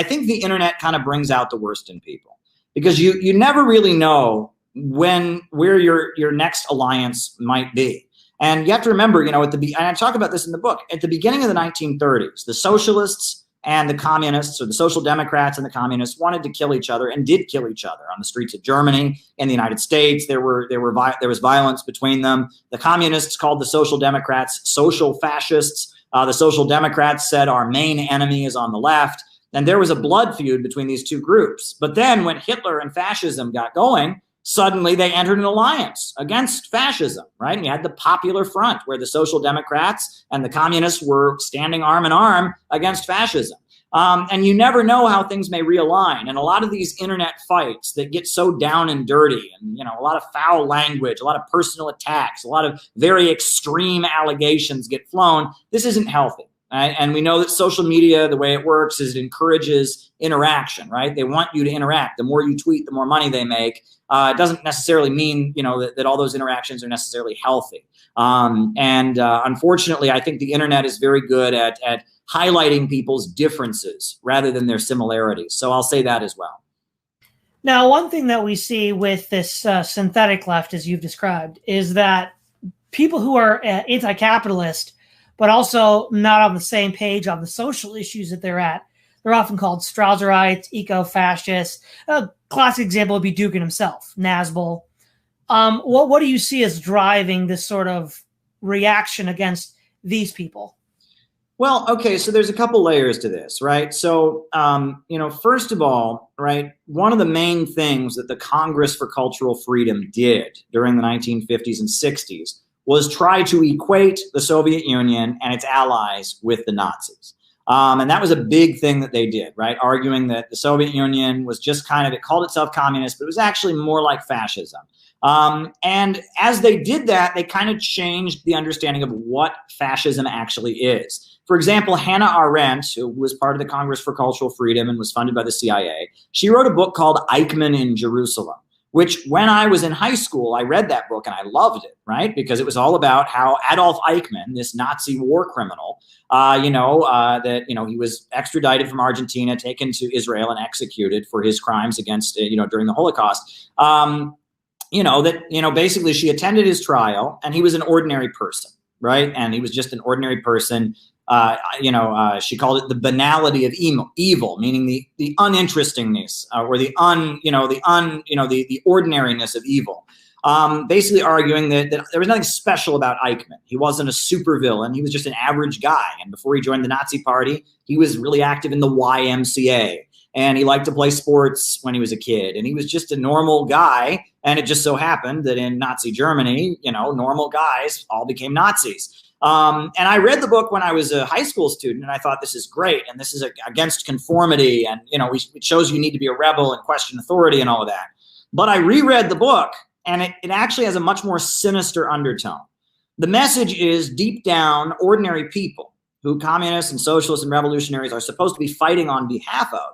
think the internet kind of brings out the worst in people, because you never really know where your next alliance might be. And you have to remember, and I talk about this in the book, at the beginning of the 1930s, the socialists and the communists, or the social democrats and the communists, wanted to kill each other and did kill each other on the streets of Germany and the United States. There was violence between them. The communists called the social democrats social fascists. The social democrats said our main enemy is on the left. And there was a blood feud between these two groups. But then when Hitler and fascism got going, suddenly they entered an alliance against fascism, right? And you had the Popular Front, where the Social Democrats and the Communists were standing arm in arm against fascism. And you never know how things may realign. And a lot of these internet fights that get so down and dirty, and a lot of foul language, a lot of personal attacks, a lot of very extreme allegations get flown. This isn't healthy. Right? And we know that social media, the way it works is it encourages interaction, right? They want you to interact. The more you tweet, the more money they make. It doesn't necessarily mean, that all those interactions are necessarily healthy. Unfortunately, I think the internet is very good at highlighting people's differences rather than their similarities. So I'll say that as well. Now, one thing that we see with this synthetic left, as you've described, is that people who are anti-capitalist but also not on the same page on the social issues that they're at, they're often called Strauserites, eco-fascists. A classic example would be Dugan himself, Nazbol, What do you see as driving this sort of reaction against these people? Well, okay, so there's a couple layers to this, right? So, first of all, right, one of the main things that the Congress for Cultural Freedom did during the 1950s and 60s was try to equate the Soviet Union and its allies with the Nazis. And that was a big thing that they did, right? Arguing that the Soviet Union was just it called itself communist, but it was actually more like fascism. And as they did that, they kind of changed the understanding of what fascism actually is. For example, Hannah Arendt, who was part of the Congress for Cultural Freedom and was funded by the CIA, she wrote a book called Eichmann in Jerusalem, which when I was in high school, I read that book and I loved it, right? Because it was all about how Adolf Eichmann, this Nazi war criminal, he was extradited from Argentina, taken to Israel and executed for his crimes against, during the Holocaust. Basically she attended his trial and he was an ordinary person, right? And he was just an ordinary person. She called it the banality of evil, meaning the uninterestingness or the ordinariness of evil. Basically arguing that there was nothing special about Eichmann. He wasn't a supervillain. He was just an average guy. And before he joined the Nazi Party, he was really active in the YMCA. And he liked to play sports when he was a kid. And he was just a normal guy. And it just so happened that in Nazi Germany, normal guys all became Nazis. And I read the book when I was a high school student, and I thought this is great. And this is against conformity. And, it shows you need to be a rebel and question authority and all of that. But I reread the book, and it actually has a much more sinister undertone. The message is deep down, ordinary people who communists and socialists and revolutionaries are supposed to be fighting on behalf of.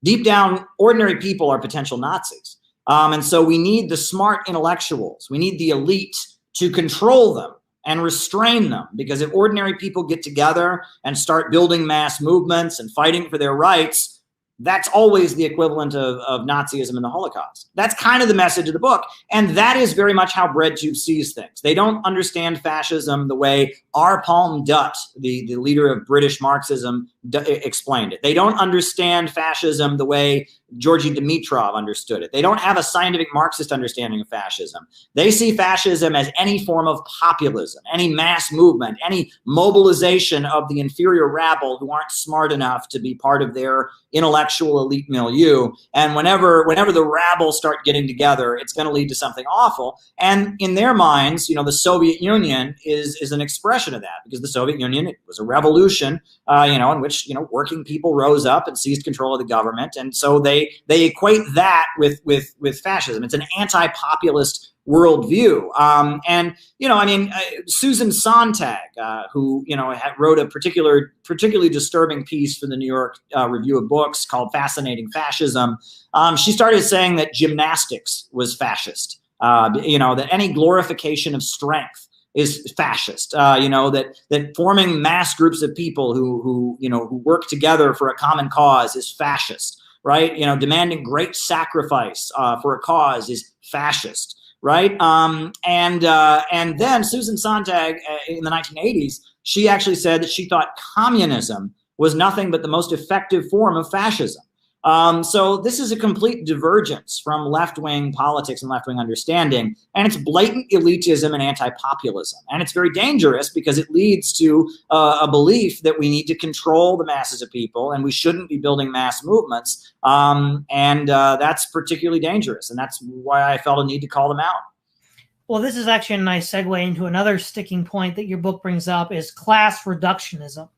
Deep down, ordinary people are potential Nazis. And so we need the smart intellectuals. We need the elite to control them and restrain them, because if ordinary people get together and start building mass movements and fighting for their rights, that's always the equivalent of Nazism and the Holocaust. That's kind of the message of the book. And that is very much how BreadTube sees things. They don't understand fascism the way R. Palm Dutt, the leader of British Marxism, explained it. They don't understand fascism the way Georgy Dimitrov understood it. They don't have a scientific Marxist understanding of fascism. They see fascism as any form of populism, any mass movement, any mobilization of the inferior rabble who aren't smart enough to be part of their intellectual elite milieu. And whenever the rabble start getting together, it's going to lead to something awful. And in their minds, the Soviet Union is an expression of that, because the Soviet Union, it was a revolution, in which, working people rose up and seized control of the government. And so they equate that with fascism. It's an anti-populist worldview. Susan Sontag, who, wrote a particularly disturbing piece for the New York Review of Books called Fascinating Fascism. She started saying that gymnastics was fascist, that any glorification of strength is fascist, that forming mass groups of people who work together for a common cause is fascist, right? Demanding great sacrifice for a cause is fascist, right? And then Susan Sontag in the 1980s, she actually said that she thought communism was nothing but the most effective form of fascism. So this is a complete divergence from left-wing politics and left-wing understanding, and it's blatant elitism and anti-populism. And it's very dangerous because it leads to a belief that we need to control the masses of people and we shouldn't be building mass movements. That's particularly dangerous, and that's why I felt a need to call them out. Well, this is actually a nice segue into another sticking point that your book brings up, is class reductionism.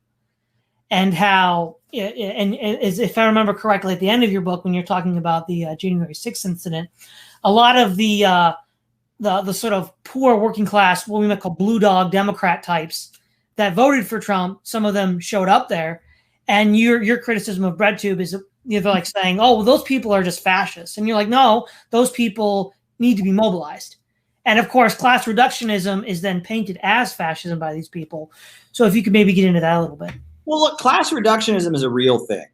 And how, and if I remember correctly, at the end of your book, when you're talking about the January 6th incident, a lot of the sort of poor working class, what we might call blue dog Democrat types that voted for Trump, some of them showed up there. And your criticism of BreadTube is, they're like saying, oh, well, those people are just fascists. And you're like, no, those people need to be mobilized. And of course, class reductionism is then painted as fascism by these people. So if you could maybe get into that a little bit. Well, look, class reductionism is a real thing.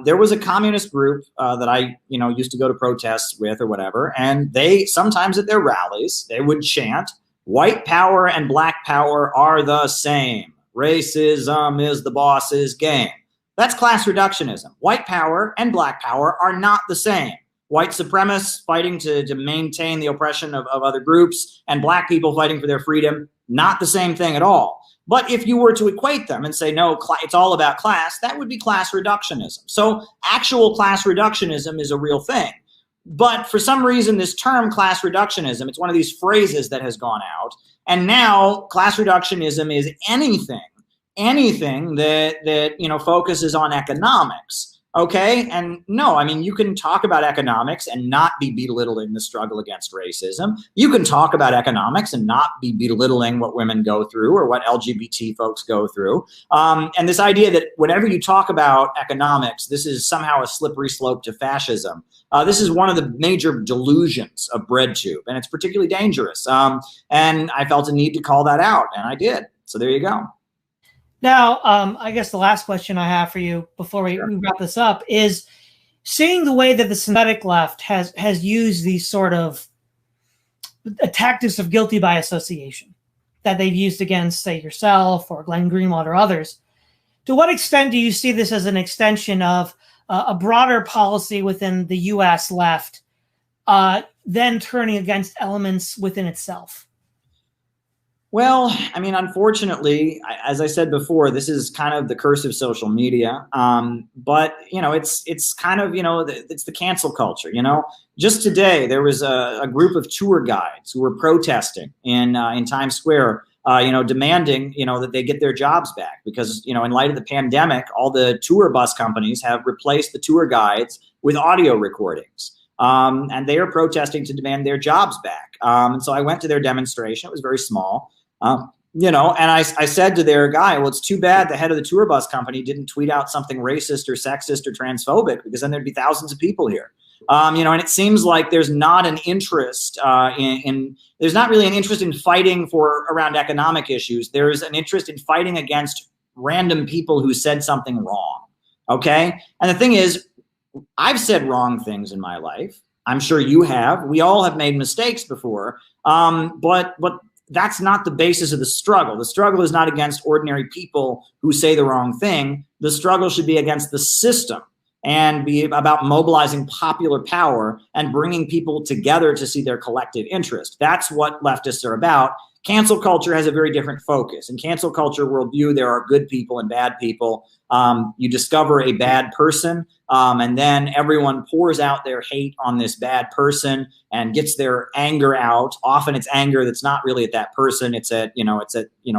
There was a communist group that I, used to go to protests with or whatever, and they sometimes at their rallies, they would chant, "White power and black power are the same. Racism is the boss's game." That's class reductionism. White power and black power are not the same. white supremacists fighting to maintain the oppression of other groups, and black people fighting for their freedom. Not the same thing at all. But if you were to equate them and say, no, it's all about class, that would be class reductionism. So actual class reductionism is a real thing. But for some reason, this term class reductionism, it's one of these phrases that has gone out. And now class reductionism is anything that focuses on economics. Okay. And no, I mean, you can talk about economics and not be belittling the struggle against racism. You can talk about economics and not be belittling what women go through or what LGBT folks go through. And this idea that whenever you talk about economics, this is somehow a slippery slope to fascism. This is one of the major delusions of BreadTube, and it's particularly dangerous. And I felt a need to call that out, and I did. So there you go. Now, I guess the last question I have for you before we wrap this up is seeing the way that the synthetic left has used these sort of tactics of guilty by association that they've used against, say, yourself or Glenn Greenwald or others. To what extent do you see this as an extension of a broader policy within the U.S. left, then turning against elements within itself? Well, I mean, unfortunately, as I said before, this is kind of the curse of social media. But, it's kind of, it's the cancel culture, Just today, there was a group of tour guides who were protesting in Times Square, demanding, that they get their jobs back because, in light of the pandemic, all the tour bus companies have replaced the tour guides with audio recordings. And they are protesting to demand their jobs back. And so I went to their demonstration. It was very small. And I said to their guy, well, it's too bad the head of the tour bus company didn't tweet out something racist or sexist or transphobic, because then there'd be thousands of people here. And it seems like there's not an interest there's not really an interest in fighting around economic issues. There's an interest in fighting against random people who said something wrong. Okay. And the thing is, I've said wrong things in my life. I'm sure you have. We all have made mistakes before. But that's not the basis of the struggle. The struggle is not against ordinary people who say the wrong thing. The struggle should be against the system and be about mobilizing popular power and bringing people together to see their collective interest. That's what leftists are about. Cancel culture has a very different focus. In cancel culture worldview, there are good people and bad people. You discover a bad person, and then everyone pours out their hate on this bad person and gets their anger out. Often it's anger that's not really at that person. It's at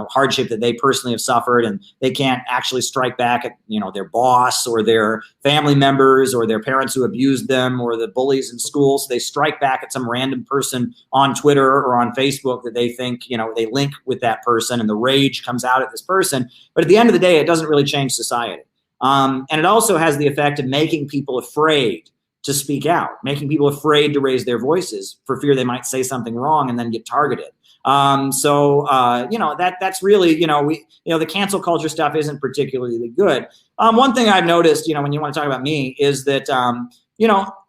hardship that they personally have suffered, and they can't actually strike back at, their boss or their family members or their parents who abused them or the bullies in school. So they strike back at some random person on Twitter or on Facebook that they think, they link with that person, and the rage comes out at this person. But at the end of the day, it doesn't really change society. And it also has the effect of making people afraid to speak out, making people afraid to raise their voices for fear they might say something wrong and then get targeted. That's really, the cancel culture stuff isn't particularly good. One thing I've noticed, when you want to talk about me, is that,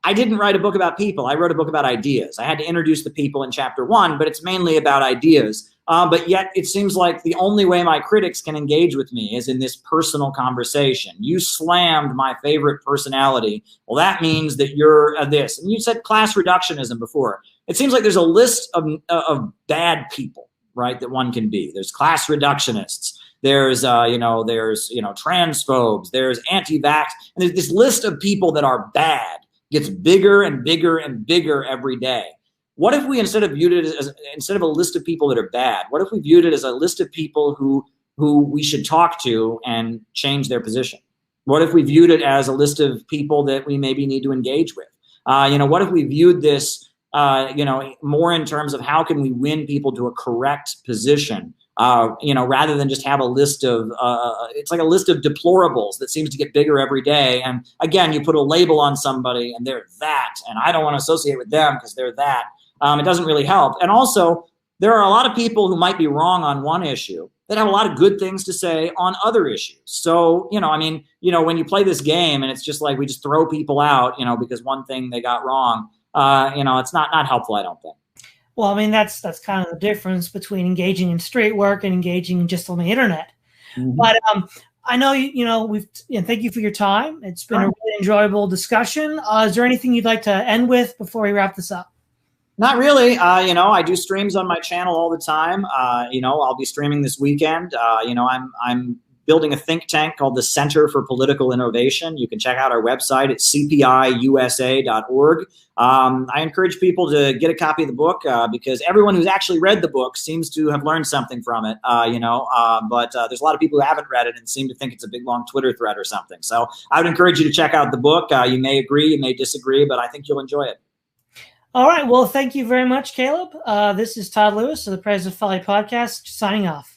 I didn't write a book about people. I wrote a book about ideas. I had to introduce the people in chapter 1, but it's mainly about ideas. But yet it seems like the only way my critics can engage with me is in this personal conversation. You slammed my favorite personality. Well, that means that you're this. And you said class reductionism before. It seems like there's a list of bad people, right, that one can be. There's class reductionists. There's transphobes. There's anti-vax. And there's this list of people that are bad. Gets bigger and bigger and bigger every day. What if we, instead of viewed it as instead of a list of people that are bad, what if we viewed it as a list of people who we should talk to and change their position? What if we viewed it as a list of people that we maybe need to engage with? What if we viewed this, more in terms of how can we win people to a correct position? Rather than just have a list of, it's like a list of deplorables that seems to get bigger every day. And again, you put a label on somebody and they're that, and I don't want to associate with them because they're that. It doesn't really help. And also, there are a lot of people who might be wrong on one issue that have a lot of good things to say on other issues. So, when you play this game and it's just like we just throw people out, because one thing they got wrong, it's not helpful, I don't think. Well, that's kind of the difference between engaging in straight work and engaging just on the internet. Mm-hmm. But I know, thank you for your time. It's been a really enjoyable discussion. Is there anything you'd like to end with before we wrap this up? Not really. You know, I do streams on my channel all the time. You know, I'll be streaming this weekend. You know, I'm building a think tank called the Center for Political Innovation. You can check out our website at cpiusa.org. I encourage people to get a copy of the book because everyone who's actually read the book seems to have learned something from it, you know, but there's a lot of people who haven't read it and seem to think it's a big, long Twitter thread or something. So I would encourage you to check out the book. You may agree, you may disagree, but I think you'll enjoy it. All right. Well, thank you very much, Caleb. This is Todd Lewis of the President of Folly podcast, signing off.